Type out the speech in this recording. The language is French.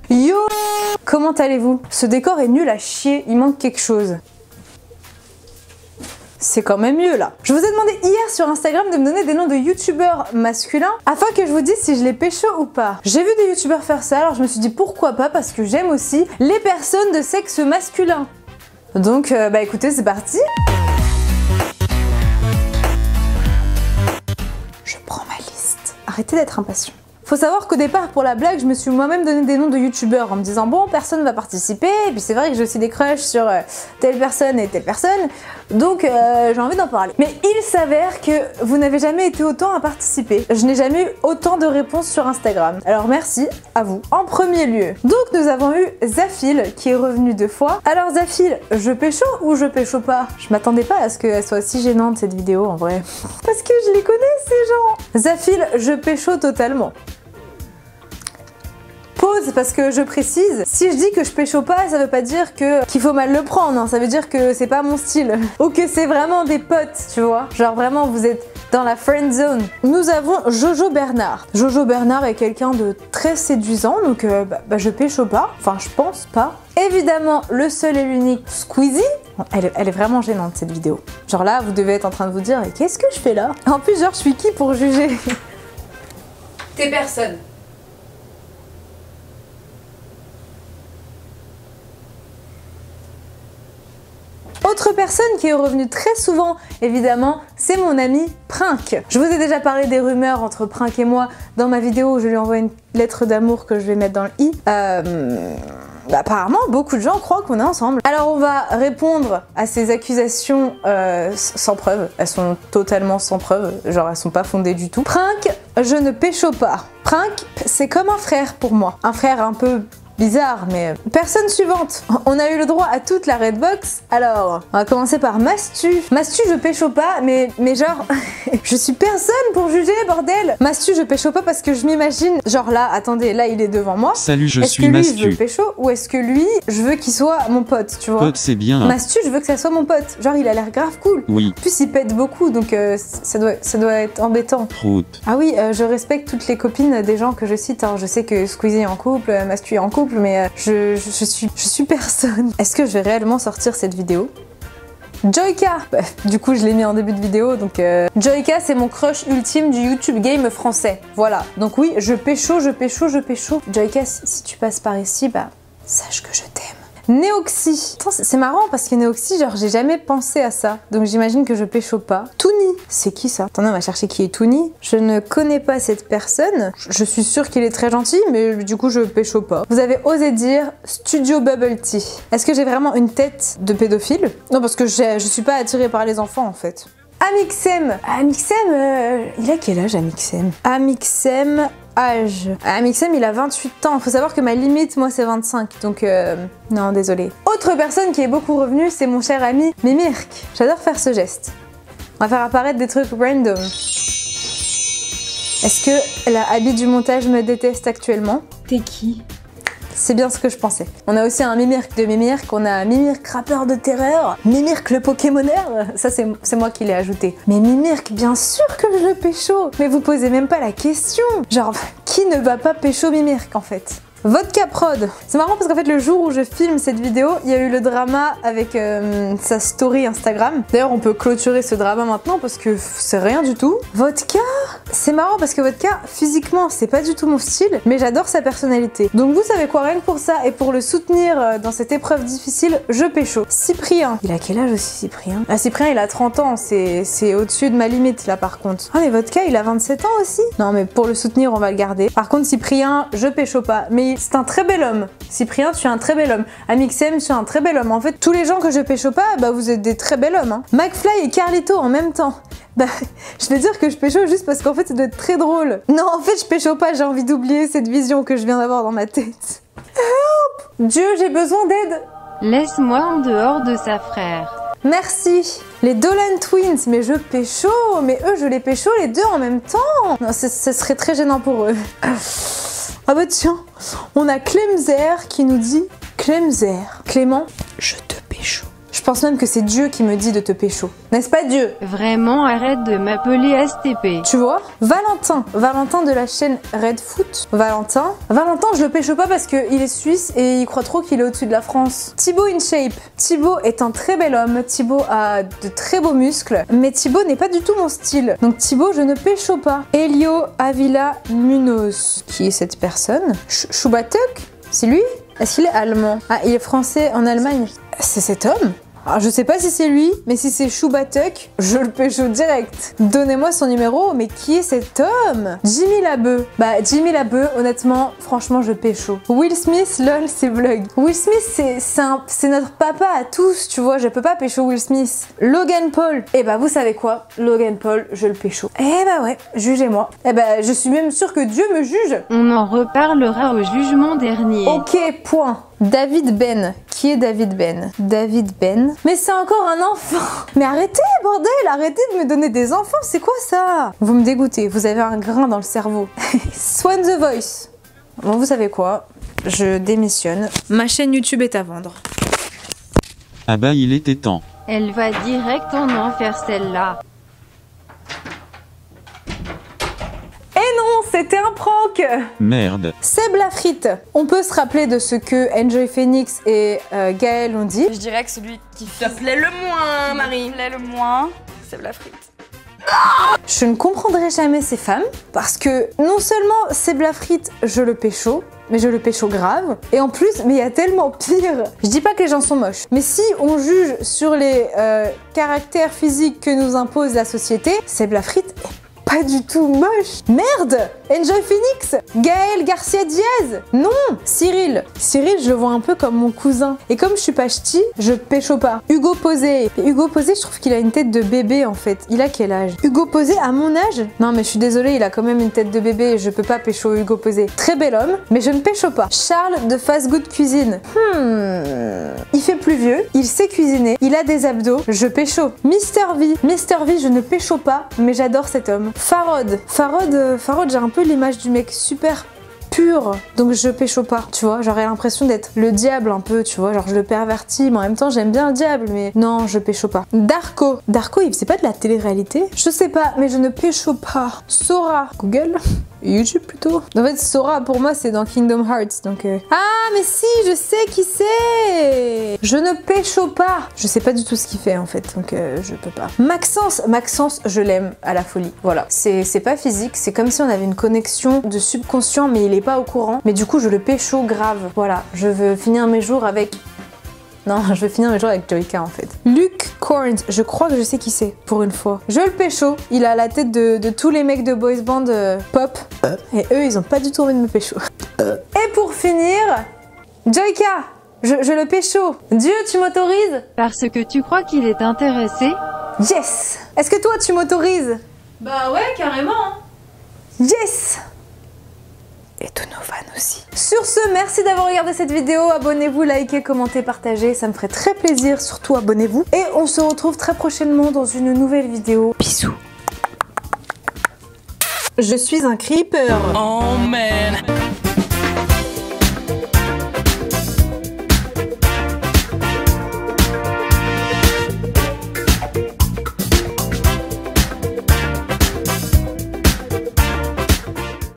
Yo! Comment allez-vous? Ce décor est nul à chier, il manque quelque chose. C'est quand même mieux là. Je vous ai demandé hier sur Instagram de me donner des noms de youtubeurs masculins afin que je vous dise si je les pécho ou pas. J'ai vu des youtubeurs faire ça, alors je me suis dit pourquoi pas, parce que j'aime aussi les personnes de sexe masculin. Donc bah écoutez, c'est parti. Je prends ma liste. Arrêtez d'être impatient. Faut savoir qu'au départ, pour la blague, je me suis moi-même donné des noms de youtubeurs en me disant bon, personne va participer, et puis c'est vrai que j'ai aussi des crushs sur telle personne et telle personne, donc j'ai envie d'en parler. Mais il s'avère que vous n'avez jamais été autant à participer. Je n'ai jamais eu autant de réponses sur Instagram. Alors merci à vous. En premier lieu, donc nous avons eu Zafil qui est revenu 2 fois. Alors Zafil, je pécho ou je pécho pas? Je m'attendais pas à ce qu'elle soit si gênante cette vidéo en vrai. Parce que je les connais ces gens. Zafil, je pécho totalement. Pause, parce que je précise, si je dis que je pécho pas, ça veut pas dire qu'il faut mal le prendre, hein. Ça veut dire que c'est pas mon style. Ou que c'est vraiment des potes, tu vois. Genre vraiment, vous êtes dans la friend zone. Nous avons Jojo Bernard. Jojo Bernard est quelqu'un de très séduisant, donc je pécho pas. Enfin, je pense pas. Évidemment, le seul et l'unique Squeezie. Elle est vraiment gênante cette vidéo. Genre là, vous devez être en train de vous dire, mais qu'est-ce que je fais là? En plus, genre, je suis qui pour juger? T'es personne. Autre personne qui est revenue très souvent, évidemment, c'est mon ami Princk. Je vous ai déjà parlé des rumeurs entre Princk et moi dans ma vidéo où je lui envoie une lettre d'amour que je vais mettre dans le i. Apparemment, beaucoup de gens croient qu'on est ensemble. Alors on va répondre à ces accusations sans preuve. Elles sont totalement sans preuve, genre elles sont pas fondées du tout. Princk, je ne pécho pas. Princk, c'est comme un frère pour moi. Un frère un peu bizarre, mais... Personne suivante. On a eu le droit à toute la Redbox. Alors, on va commencer par Mastu. Mastu, je pécho pas, mais genre... je suis personne pour juger, bordel. Mastu, je pécho pas parce que je m'imagine... Genre là, attendez, là, il est devant moi. Salut, je suis Mastu. Est-ce que lui, je veux pécho, ou est-ce que lui, je veux qu'il soit mon pote, tu vois? Pote, c'est bien. Hein. Mastu, je veux que ça soit mon pote. Genre, il a l'air grave cool. Oui. En plus, il pète beaucoup, donc ça doit être embêtant. Route. Ah oui, je respecte toutes les copines des gens que je cite. Hein. Je sais que Squeezie est en couple, Mastu est en couple, mais je suis personne. Est-ce que je vais réellement sortir cette vidéo? Joyka, du coup je l'ai mis en début de vidéo, donc Joyka c'est mon crush ultime du YouTube game français. Voilà, donc oui, je pécho. Joyka, si tu passes par ici, bah sache que je t'aime. Néoxy. C'est marrant parce que Néoxy, genre j'ai jamais pensé à ça. Donc j'imagine que je pécho pas. Toony. C'est qui ça? Attendez, on va chercher qui est Toony. Je ne connais pas cette personne. Je suis sûre qu'il est très gentil, mais du coup je pécho pas. Vous avez osé dire Studio Bubble Tea. Est-ce que j'ai vraiment une tête de pédophile? Non, parce que je suis pas attirée par les enfants en fait. Amixem. Amixem, il a quel âge Amixem? Amixem... âge. Amixem, il a 28 ans. Faut savoir que ma limite, moi, c'est 25. Donc, non, désolé. Autre personne qui est beaucoup revenue, c'est mon cher ami Mimirk. J'adore faire ce geste. On va faire apparaître des trucs random. Est-ce que la Abby du montage me déteste actuellement? T'es qui? C'est bien ce que je pensais. On a aussi un Mimirk de Mimirk, on a Mimirk rappeur de terreur, Mimirk le Pokémoneur, ça c'est moi qui l'ai ajouté. Mais Mimirk, bien sûr que je le pécho. Mais vous posez même pas la question. Genre, qui ne va pas pécho Mimirk en fait? Vodka Prod. C'est marrant parce qu'en fait le jour où je filme cette vidéo, il y a eu le drama avec sa story Instagram. D'ailleurs on peut clôturer ce drama maintenant parce que c'est rien du tout. Vodka, c'est marrant parce que Vodka, physiquement c'est pas du tout mon style, mais j'adore sa personnalité. Donc vous savez quoi, rien que pour ça et pour le soutenir dans cette épreuve difficile, je pécho. Cyprien. Il a quel âge aussi Cyprien? Ah Cyprien il a 30 ans, c'est au-dessus de ma limite là par contre. Ah mais Vodka il a 27 ans aussi? Non mais pour le soutenir on va le garder. Par contre Cyprien, je pécho pas. Mais c'est un très bel homme. Cyprien, tu es un très bel homme. Amixem, tu es un très bel homme. En fait, tous les gens que je pécho pas, bah vous êtes des très bels hommes. Hein. McFly et Carlito en même temps. Bah, je vais dire que je pécho juste parce qu'en fait, ça doit être très drôle. Non, en fait, je pécho pas. J'ai envie d'oublier cette vision que je viens d'avoir dans ma tête. Help! Dieu, j'ai besoin d'aide. Laisse-moi en dehors de sa frère. Merci. Les Dolan Twins, mais je pécho. Mais eux, je les pécho les deux en même temps. Non, ce serait très gênant pour eux. Ah bah tiens, on a Clemzer qui nous dit Clemzer. Clément, je te pécho. Je pense même que c'est Dieu qui me dit de te pécho. N'est-ce pas Dieu? Vraiment, arrête de m'appeler STP. Tu vois? Valentin de la chaîne Red Foot. Valentin, je le pécho pas parce qu'il est suisse et il croit trop qu'il est au-dessus de la France. Thibaut InShape. Thibaut est un très bel homme. Thibaut a de très beaux muscles. Mais Thibaut n'est pas du tout mon style. Donc Thibaut, je ne pécho pas. Elio Avila Munoz. Qui est cette personne? Schubatek? C'est lui? Est-ce qu'il est allemand? Ah, il est français en Allemagne. C'est cet homme? Alors, je sais pas si c'est lui, mais si c'est Schubatek, je le pécho direct. Donnez-moi son numéro, mais qui est cet homme? Jimmy Labeu. Bah, Jimmy Labeu, honnêtement, franchement, je pécho. Will Smith, lol, c'est vlog. Will Smith, c'est notre papa à tous, tu vois, je peux pas pécho Will Smith. Logan Paul. Eh bah, vous savez quoi? Logan Paul, je le pécho. Eh bah ouais, jugez-moi. Eh bah, je suis même sûre que Dieu me juge. On en reparlera au jugement dernier. Ok, point. David Ben. Qui est David Ben? David Ben. Mais c'est encore un enfant. Mais arrêtez, bordel, arrêtez de me donner des enfants, c'est quoi ça? Vous me dégoûtez, vous avez un grain dans le cerveau. Swan the Voice. Bon, vous savez quoi? Je démissionne. Ma chaîne YouTube est à vendre. Ah bah il était temps. Elle va direct en enfer celle-là. C'était un prank. Merde. Seb Lafrite. On peut se rappeler de ce que Enjoy Phoenix et Gaël ont dit. Je dirais que celui qui te plaît le moins, Marie. Plaît le moins, c'est Lafrite. Je ne comprendrai jamais ces femmes parce que non seulement Seb Lafrite, je le pécho, mais je le pécho grave. Et en plus, mais il y a tellement pire. Je dis pas que les gens sont moches, mais si on juge sur les caractères physiques que nous impose la société, Seb Lafrite est pas du tout moche. Merde! Enjoy Phoenix! Gaël Garcia Diaz! Non! Cyril! Cyril, je le vois un peu comme mon cousin. Et comme je suis pas ch'ti, je pécho pas. Hugo Posé. Et Hugo Posé, je trouve qu'il a une tête de bébé en fait. Il a quel âge? Hugo Posé, à mon âge? Non mais je suis désolée, il a quand même une tête de bébé. Je peux pas pécho Hugo Posé. Très bel homme, mais je ne pécho pas. Charles de Fast Good Cuisine. Il fait plus vieux, il sait cuisiner, il a des abdos, je pécho. Mister V. Mister V, je ne pécho pas, mais j'adore cet homme. Farod, j'ai un peu l'image du mec super pur, donc je pécho pas, tu vois, j'aurais l'impression d'être le diable un peu, tu vois, genre je le pervertis, mais en même temps j'aime bien le diable, mais non, je pécho pas. Darko, il faisait pas de la télé-réalité? Je sais pas, mais je ne pécho pas. Sora, Google, YouTube plutôt. En fait, Sora pour moi c'est dans Kingdom Hearts, donc Ah mais si, je sais qui c'est. Je ne pécho pas. Je sais pas du tout ce qu'il fait en fait, donc je peux pas. Maxence, je l'aime à la folie. Voilà, c'est pas physique, c'est comme si on avait une connexion de subconscient, mais il est pas au courant. Mais du coup, je le pécho grave. Voilà, je veux finir mes jours avec... Non, je veux finir mes jours avec Joyka en fait. Luke Corns, je crois que je sais qui c'est, pour une fois. Je le pécho, il a la tête de tous les mecs de boys band pop. Et eux, ils ont pas du tout envie de me pécho. Et pour finir, Joyka, je le pécho. Dieu, tu m'autorises? Parce que tu crois qu'il est intéressé? Yes. Est-ce que toi, tu m'autorises? Bah ouais, carrément. Yes. Et tous nos fans aussi. Sur ce, merci d'avoir regardé cette vidéo. Abonnez-vous, likez, commentez, partagez. Ça me ferait très plaisir. Surtout, abonnez-vous. Et on se retrouve très prochainement dans une nouvelle vidéo. Bisous. Je suis un creeper. Oh man.